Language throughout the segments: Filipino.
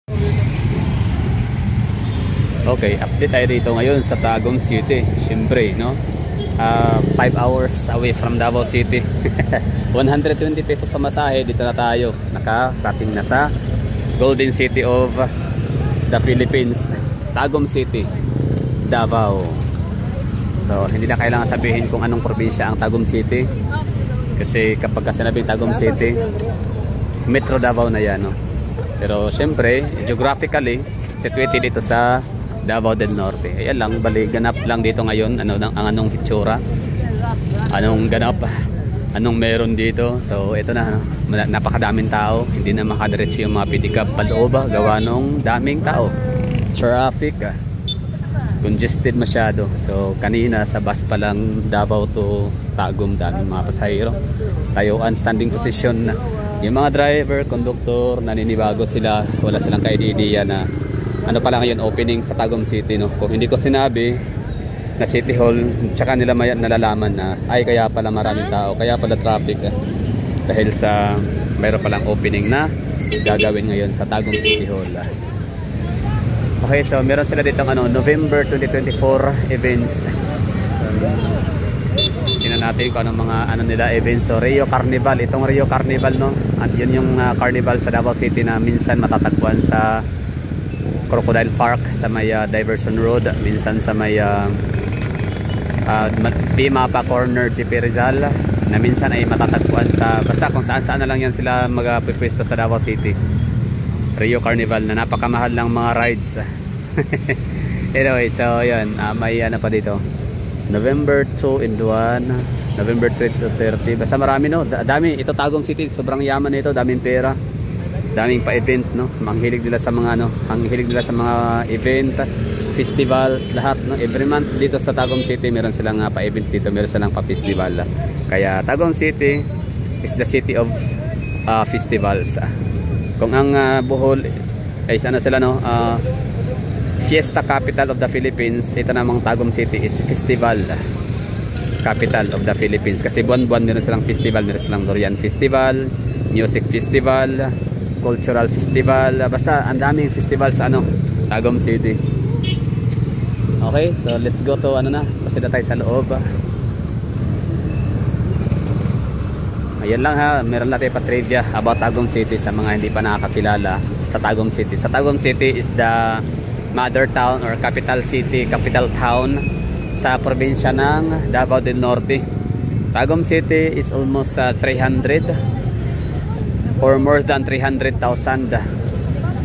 Okay, update tayo dito ngayon sa Tagum City. Siyempre, no? 5 hours away from Davao City. 120 pesos sa masahe. Dito na tayo. Nakarating na sa Golden City of the Philippines, Tagum City, Davao. So, hindi na kailangan sabihin kung anong probinsya ang Tagum City. Kasi kapag sinabing Tagum City, Metro Davao na yan, no? Pero siyempre, geographically, situated dito sa Davao del Norte. Ayan lang, bali ganap lang dito ngayon ang anong hitsura, anong ganap, anong meron dito. So ito na, napakadaming tao, hindi na makadiretso yung mga pedicab paloob, gawa nung daming tao, traffic, congested masyado. So kanina sa bus pa lang Davao to Tagum, daming mga pasahero, tayuan, standing position na. Yung mga driver, conductor, naninibago sila, wala silang ka-idea na ano pala ngayon opening sa Tagum City, no? Kung hindi ko sinabi na City Hall, tsaka nila nalalaman na ay kaya pala maraming tao, kaya pala traffic, dahil sa mayroon palang opening na gagawin ngayon sa Tagum City Hall. Okay, so meron sila dito November 2024 events. Tingnan natin kung anong mga nila events. So Rio Carnival, itong Rio Carnival, no? At yun yung carnival sa Davao City na minsan matatagpuan sa Crocodile Park sa may Diversion Road, minsan sa may Mapa Corner, GP Rizal, na minsan ay matatagpuan sa basta kung saan na lang yan sila magpipwesto sa Davao City. Rio Carnival na napakamahal ng mga rides. Anyway, so yun, may pa dito November 2 and 1, November 3 to 30, basta marami, no? Dami, ito Tagum City, sobrang yaman nito, daming pera, daming pa-event, no? Manghilig nila sa mga ang hilig nila sa mga event, festivals, lahat, no? Every month dito sa Tagum City meron silang pa-event dito, meron silang pa-festival. Kaya Tagum City is the city of festivals. Kung ang Bohol ay sila, no? Fiesta capital of the Philippines, ito namang Tagum City is festival capital of the Philippines. Kasi buwan-buwan meron silang festival, meron silang Durian Festival, Music Festival, Cultural Festival, basta ang daming festival sa Tagum City. Okay, so let's go to pasida tayo sa loob. Ayan lang ha, meron natin pa trivia about Tagum City sa mga hindi pa nakakakilala sa Tagum City. Sa Tagum City is the mother town or capital city, capital town sa probinsya ng Davao del Norte. Tagum City is almost 300 or more than 300,000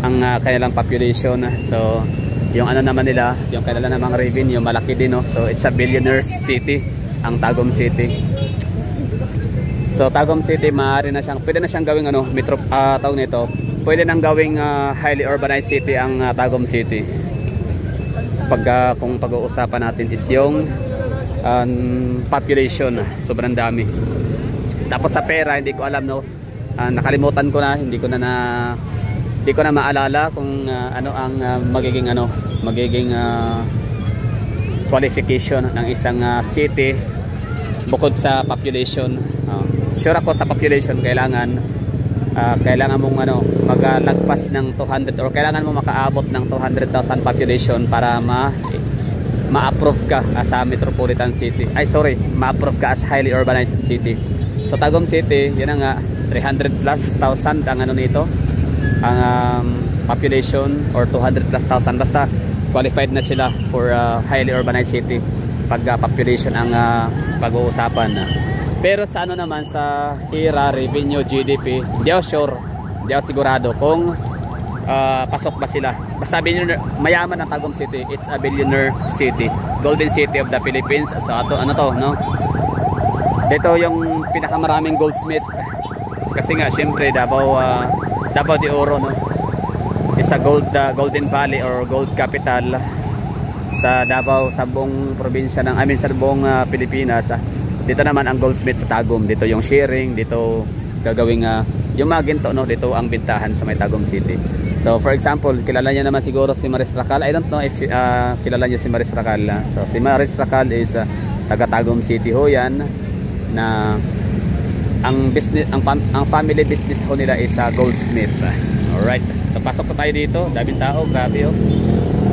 ang kanilang population. So yung naman nila, yung kanilang namang revenue malaki din, no? So it's a billionaires city ang Tagum City. So Tagum City pwede na siyang gawing metro tawag nito. Pwede nang gawing highly urbanized city ang Tagum City. Kung pag-uusapan natin is yung population, sobrang dami. Tapos sa pera, hindi ko alam, no? Nakalimutan ko na, hindi ko na maalala kung ano ang magiging qualification ng isang city bukod sa population. Sure ako sa population kailangan mong maglagpas ng 200 or kailangan mo makaabot ng 200,000 population para ma-approve ka as a metropolitan city. Ma-approve ka as highly urbanized city. So Tagum City, yun nga 300 plus thousand ang nito, ang population, or 200 plus thousand, basta qualified na sila for highly urbanized city pag population ang pag-uusapan. Pero sa naman sa HIRA, revenue, GDP, hindi ako sure, hindi ako sigurado kung pasok ba sila. Basta billionaire, mayaman ang Tagum City, it's a billionaire city, Golden City of the Philippines. So no? Dito yung pinakamaraming goldsmith. Kasi nga syempre Davao de Oro, no? Is a golden valley or gold capital sa Davao, sa buong probinsya sa buong Pilipinas. Dito naman ang goldsmith sa Tagum. Dito yung sharing, dito gagawing yung mga ginto, no? Dito ang bintahan sa may Tagum City. So for example, kilala niyo naman siguro si Maris Racal. I don't know if kilala niyo si Maris Racal. So si Maris Racal is taga Tagum City ho yan, na ang family business ho nila is goldsmith. Alright. So pasok po tayo dito, daming tao, grabe oh.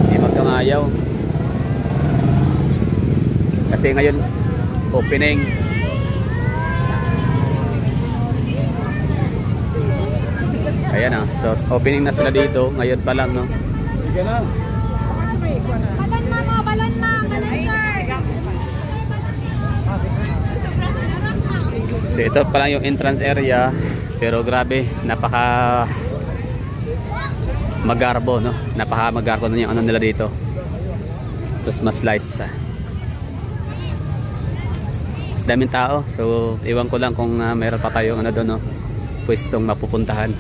Hindi magkangayaw. Kasi ngayon opening. Ayan ah, so opening na sila dito, ngayon pa lang no. Sige na. Balon So sir. ito pa lang yung entrance area, pero grabe, napaka magarbo no. Napaka magarbo na yung ano nila dito. Tapos mas lights. Mas daming tao. So iwan ko lang kung meron pa tayong ano doon no, pwestong mapupuntahan.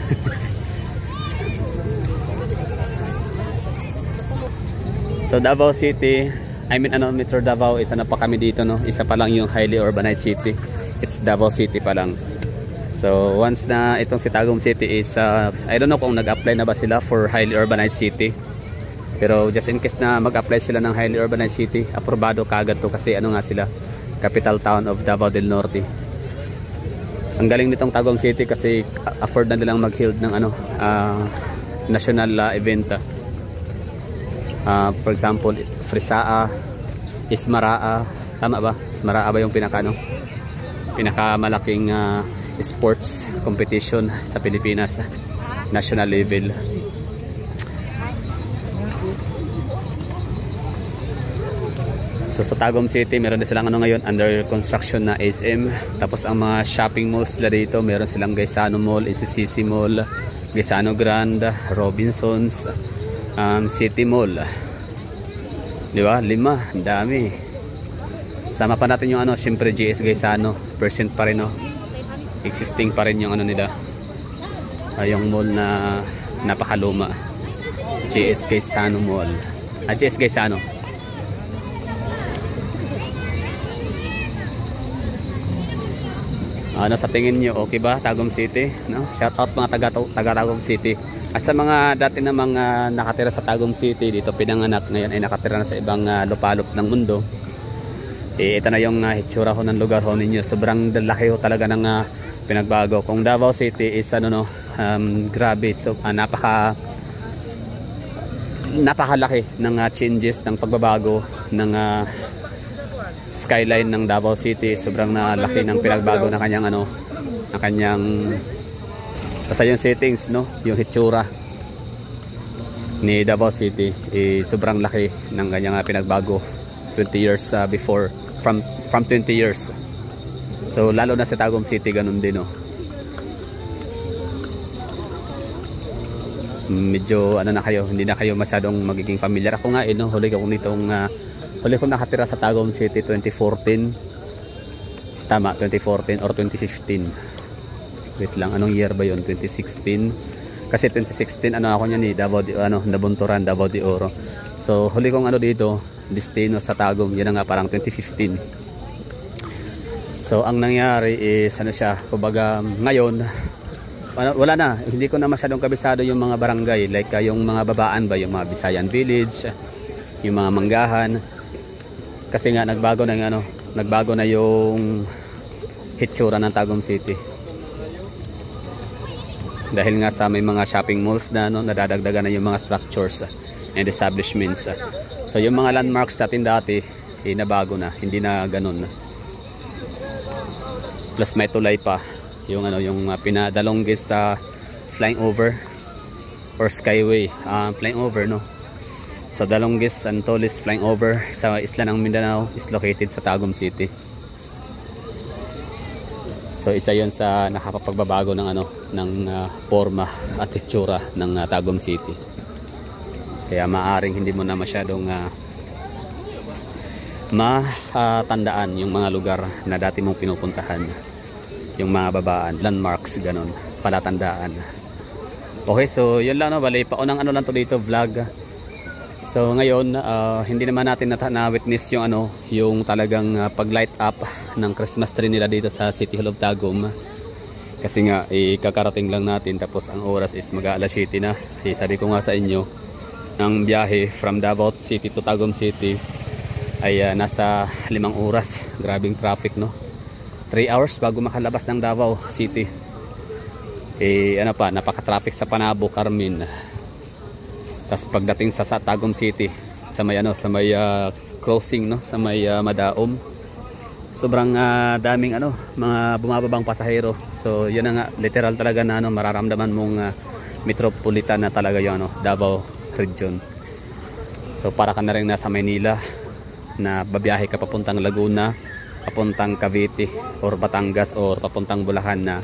So Davao City, I mean ano, Metro Davao, isa na pa kami dito no. Isa pa lang yung highly urbanized city. It's Davao City pa lang. So once na itong si Tagum City is I don't know kung nag-apply na ba sila for highly urbanized city. Pero just in case na mag-apply sila ng highly urbanized city, aprobado kaagad to kasi ano nga sila, capital town of Davao del Norte. Ang galing nitong Tagum City kasi afford na nilang mag-hold ng ano, national event. For example, Frisaa, Ismaraa, tama ba? Ismaraa ba yung pinakamalaking sports competition sa Pilipinas, national level. So sa Tagum City, meron din silang ano ngayon, under construction na SM. Tapos ang mga shopping malls nila dito, meron silang Gaisano Mall, SCC Mall, Gaisano Grand, Robinsons, City Mall. Di ba? 5, ang dami. Sama pa natin yung ano, syempre GS Gaisano, percent pa rin no. Existing pa rin yung ano nila. Yung mall na napakaluma. GS Gaisano Mall. GS Gaisano. Ano sa tingin nyo, okay ba Tagum City? No? Shout out mga taga Tagum City. At sa mga dati na mga nakatira sa Tagum City, dito pinanganak, ngayon ay nakatira na sa ibang lupalop ng mundo. Ito na yung hitsura ho ng lugar ho ninyo. Sobrang laki ho talaga ng pinagbago. Kung Davao City is ano no, grabe. So napakalaki ng changes, ng pagbabago ng skyline ng Davao City. Sobrang laki ng pinagbago na kanyang ano, na kanyang basta yung settings no, yung hitsura ni Davao City sobrang laki ng kanyang pinagbago 20 years before, from 20 years. So lalo na sa Tagum City ganun din no. Medyo ano na kayo, hindi na kayo masyadong magiging familiar. Ako nga no, huli ko nakatira sa Tagum City 2014. Tama, 2014 or 2015. Wait lang, anong year ba yun? 2016. Kasi 2016 ano ako niyan Davao Nabunturan, Davao de Oro. So huli kong ano dito, destino sa Tagum, yan nga parang 2015. So ang nangyari is ano siya, kumbaga ngayon wala na, hindi ko na masyadong kabisado yung mga barangay, like yung mga babaan ba, yung mga Visayan Village, yung mga Manggahan. Kasi nga nagbago na yung hitsura ng Tagum City. Dahil nga sa may mga shopping malls na no, nadadagdagan na yung mga structures and establishments. So yung mga landmarks natin dati nabago na, hindi na ganun. Plus may tulay pa yung ano, yung the longest flying over or skyway flying over no. So the longest and tallest flying over sa isla ng Mindanao is located sa Tagum City. So isa 'yon sa nakapagbabago ng ano, ng forma at itsura ng Tagum City. Kaya maaring hindi mo na masyadong matandaan yung mga lugar na dati mong pinupuntahan. Yung mga babaan, landmarks, ganun, palatandaan. Okay, so yun lang no, bali paunang ano lang to dito, vlog. So ngayon, hindi naman natin na-witness yung ano, yung talagang pag-light up ng Christmas tree nila dito sa City Hall of Tagum. Kasi nga, kakarating lang natin, tapos ang oras is mag-aalas 7 na. Sabi ko nga sa inyo, ang biyahe from Davao City to Tagum City ay nasa 5 oras. Grabing traffic no. 3 hours bago makalabas ng Davao City. Ano pa, napaka-traffic sa Panabo, Carmen. Tapos pagdating sa Tagum City, sa may ano, sa may crossing, no, sa may Madaom, sobrang daming ano, mga bumababang pasahero. So yun na nga, literal talaga na ano, mararamdaman mong metropolitan na talaga yung ano, Davao region. So para ka na rin nasa Maynila, na babiyahe ka papuntang Laguna, papuntang Cavite or Batangas or papuntang Bulacan, na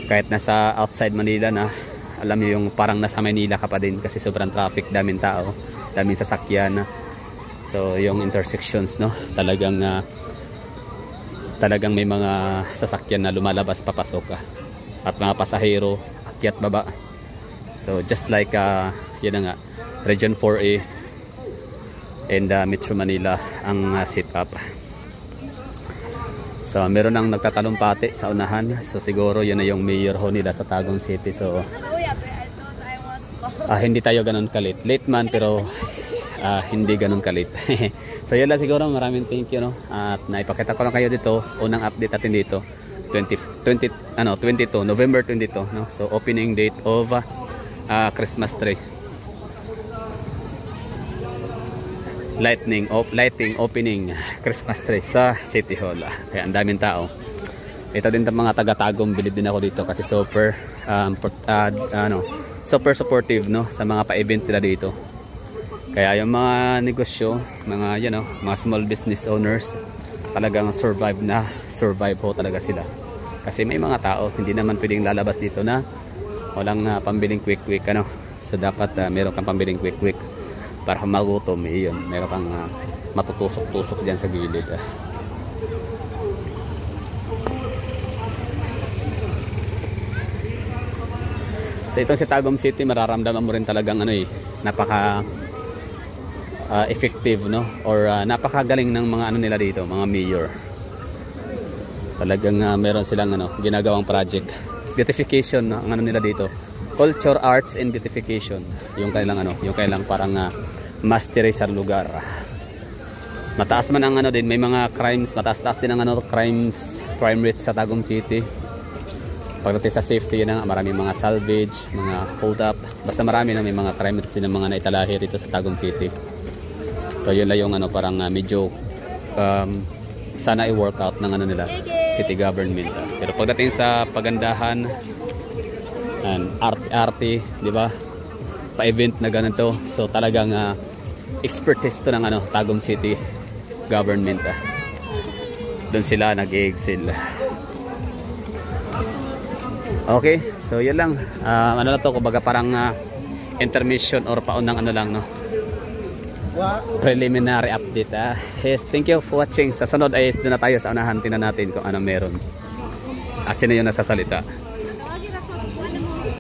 kahit nasa outside Manila na, alam niyo yung parang nasa Maynila ka pa din kasi sobrang traffic, daming tao, daming sasakyan. So yung intersections, no, talagang talagang may mga sasakyan na lumalabas papasok ka, at mga pasahero akyat baba. So just like yun na nga, Region 4A and Metro Manila ang set up. So meron nang nagtatalumpati sa unahan, so siguro yun na yung mayor ho nila sa Tagum City. So hindi tayo ganun kalit, late man pero hindi ganun kalit. So yun lang siguro, maraming thank you, no, at naipakita ko lang kayo dito, unang update natin dito 22 November 22, no? So opening date of Christmas tree, lighting opening Christmas tree sa City Hall. Kaya ang daming tao. Ito din mga taga-Tagum, bilib din ako dito kasi super super supportive, no, sa mga pa-event nila dito. Kaya yung mga negosyo, mga mga small business owners, talagang survive ho talaga sila. Kasi may mga tao hindi naman pwedeng lalabas dito na walang pambiling quick ano. So dapat meron kang pambiling quick para magutom, yun, meron kang matutusok-tusok diyan sa gilid. So itong si Tagum City, mararamdaman mo rin talagang napaka effective, no, or napakagaling ng mga nila dito, mga mayor. Talagang meron silang ginagawang project, beautification, no, ang nila dito, culture, arts and beautification, yung kailang parang mastery sa lugar. Mataas man ang din, may mga crimes, mataas din ang crime rate sa Tagum City. Pagdating sa safety, yun nga, maraming mga salvage, mga hold up, basta marami na may mga crime rates ng mga naitalahi rito sa Tagum City. So yun lang yung medyo sana i-workout ng nila city government. Pero pagdating sa pagandahan and arte, di ba, pa-event na ganito, so talagang expertise to ng Tagum City government. Doon sila nag-excel. Okay, so yun lang, na to, kumbaga parang intermission or paunang lang, no, preliminary update. Yes, thank you for watching. Sa sunod ay doon na tayo sa unahan, tingnan natin kung ano meron at sino yung nasasalita.